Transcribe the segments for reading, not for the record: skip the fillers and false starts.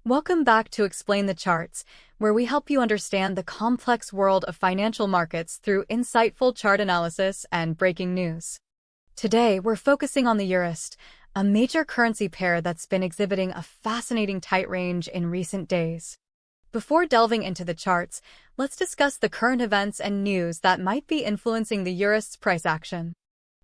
Welcome back to Explain the Charts, where we help you understand the complex world of financial markets through insightful chart analysis and breaking news. Today, we're focusing on the EURUSD, a major currency pair that's been exhibiting a fascinating tight range in recent days. Before delving into the charts, let's discuss the current events and news that might be influencing the EURUSD's price action.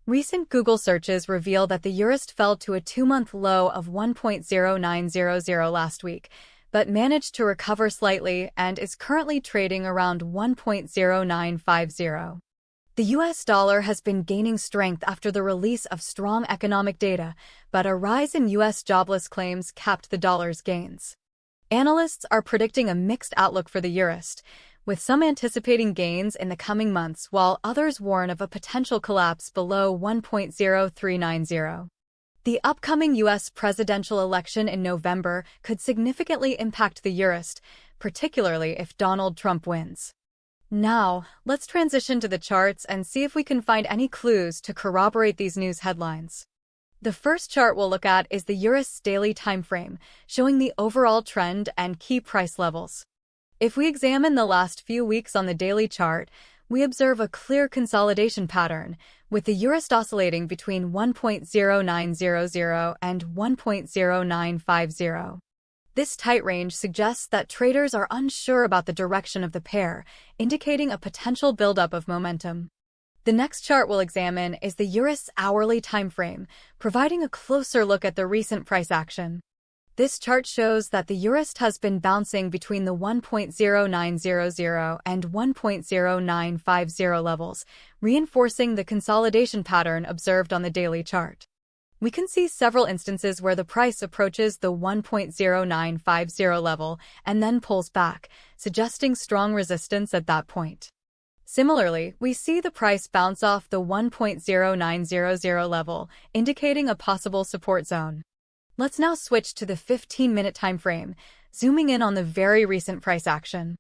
Recent Google searches reveal that the EURUSD fell to a two-month low of 1.0900 last week, but managed to recover slightly and is currently trading around 1.0950. The US dollar has been gaining strength after the release of strong economic data, but a rise in US jobless claims capped the dollar's gains. Analysts are predicting a mixed outlook for the EURUSD, with some anticipating gains in the coming months while others warn of a potential collapse below 1.0390. The upcoming U.S. presidential election in November could significantly impact the EURUSD, particularly if Donald Trump wins. Now, let's transition to the charts and see if we can find any clues to corroborate these news headlines. The first chart we'll look at is the EURUSD's daily time frame, showing the overall trend and key price levels. If we examine the last few weeks on the daily chart, we observe a clear consolidation pattern, with the EURUSD oscillating between 1.0900 and 1.0950. This tight range suggests that traders are unsure about the direction of the pair, indicating a potential buildup of momentum. The next chart we'll examine is the EURUSD's hourly time frame, providing a closer look at the recent price action. This chart shows that the EURUSD has been bouncing between the 1.0900 and 1.0950 levels, reinforcing the consolidation pattern observed on the daily chart. We can see several instances where the price approaches the 1.0950 level and then pulls back, suggesting strong resistance at that point. Similarly, we see the price bounce off the 1.0900 level, indicating a possible support zone. Let's now switch to the 15-minute time frame, zooming in on the very recent price action.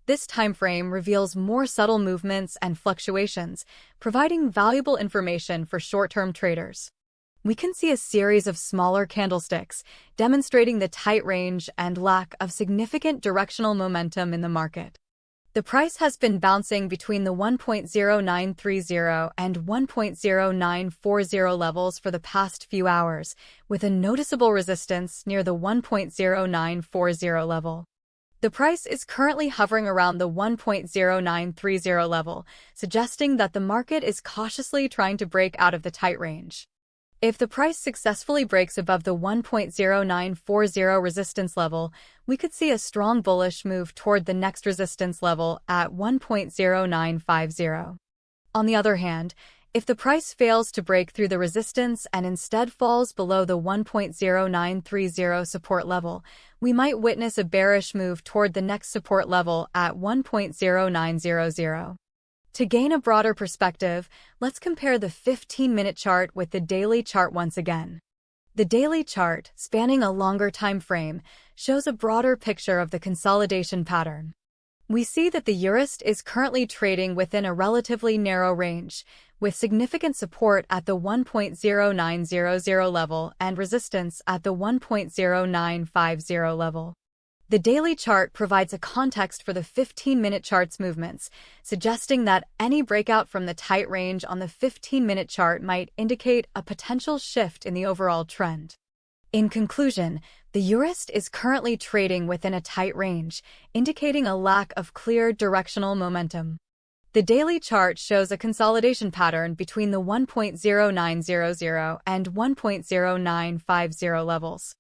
This time frame reveals more subtle movements and fluctuations, providing valuable information for short-term traders. We can see a series of smaller candlesticks, demonstrating the tight range and lack of significant directional momentum in the market. The price has been bouncing between the 1.0930 and 1.0940 levels for the past few hours, with a noticeable resistance near the 1.0940 level. The price is currently hovering around the 1.0930 level, suggesting that the market is cautiously trying to break out of the tight range. If the price successfully breaks above the 1.0940 resistance level, we could see a strong bullish move toward the next resistance level at 1.0950. On the other hand, if the price fails to break through the resistance and instead falls below the 1.0930 support level, we might witness a bearish move toward the next support level at 1.0900. To gain a broader perspective, let's compare the 15-minute chart with the daily chart once again. The daily chart, spanning a longer time frame, shows a broader picture of the consolidation pattern. We see that the EURUSD is currently trading within a relatively narrow range, with significant support at the 1.0900 level and resistance at the 1.0950 level. The daily chart provides a context for the 15-minute chart's movements, suggesting that any breakout from the tight range on the 15-minute chart might indicate a potential shift in the overall trend. In conclusion, the EURUSD is currently trading within a tight range, indicating a lack of clear directional momentum. The daily chart shows a consolidation pattern between the 1.0900 and 1.0950 levels.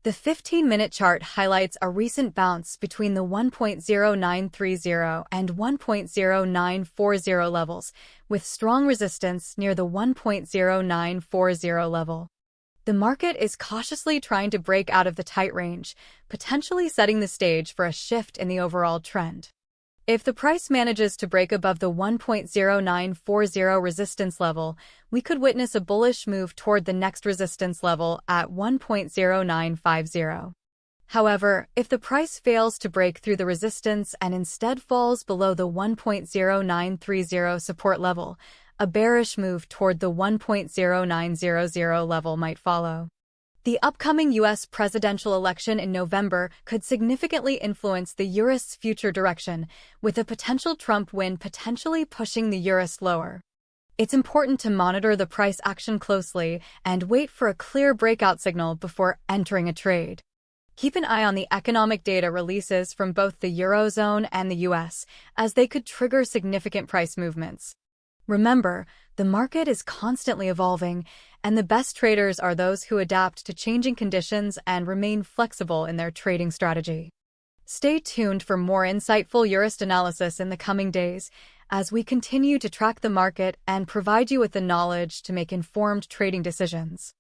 The 15-minute chart highlights a recent bounce between the 1.0930 and 1.0940 levels, with strong resistance near the 1.0940 level. The market is cautiously trying to break out of the tight range, potentially setting the stage for a shift in the overall trend. If the price manages to break above the 1.0940 resistance level, we could witness a bullish move toward the next resistance level at 1.0950. However, if the price fails to break through the resistance and instead falls below the 1.0930 support level, a bearish move toward the 1.0900 level might follow. The upcoming U.S. presidential election in November could significantly influence the EURUSD's future direction, with a potential Trump win potentially pushing the EURUSD lower. It's important to monitor the price action closely and wait for a clear breakout signal before entering a trade. Keep an eye on the economic data releases from both the Eurozone and the US, as they could trigger significant price movements. Remember, the market is constantly evolving, and the best traders are those who adapt to changing conditions and remain flexible in their trading strategy. Stay tuned for more insightful EURUSD analysis in the coming days, as we continue to track the market and provide you with the knowledge to make informed trading decisions.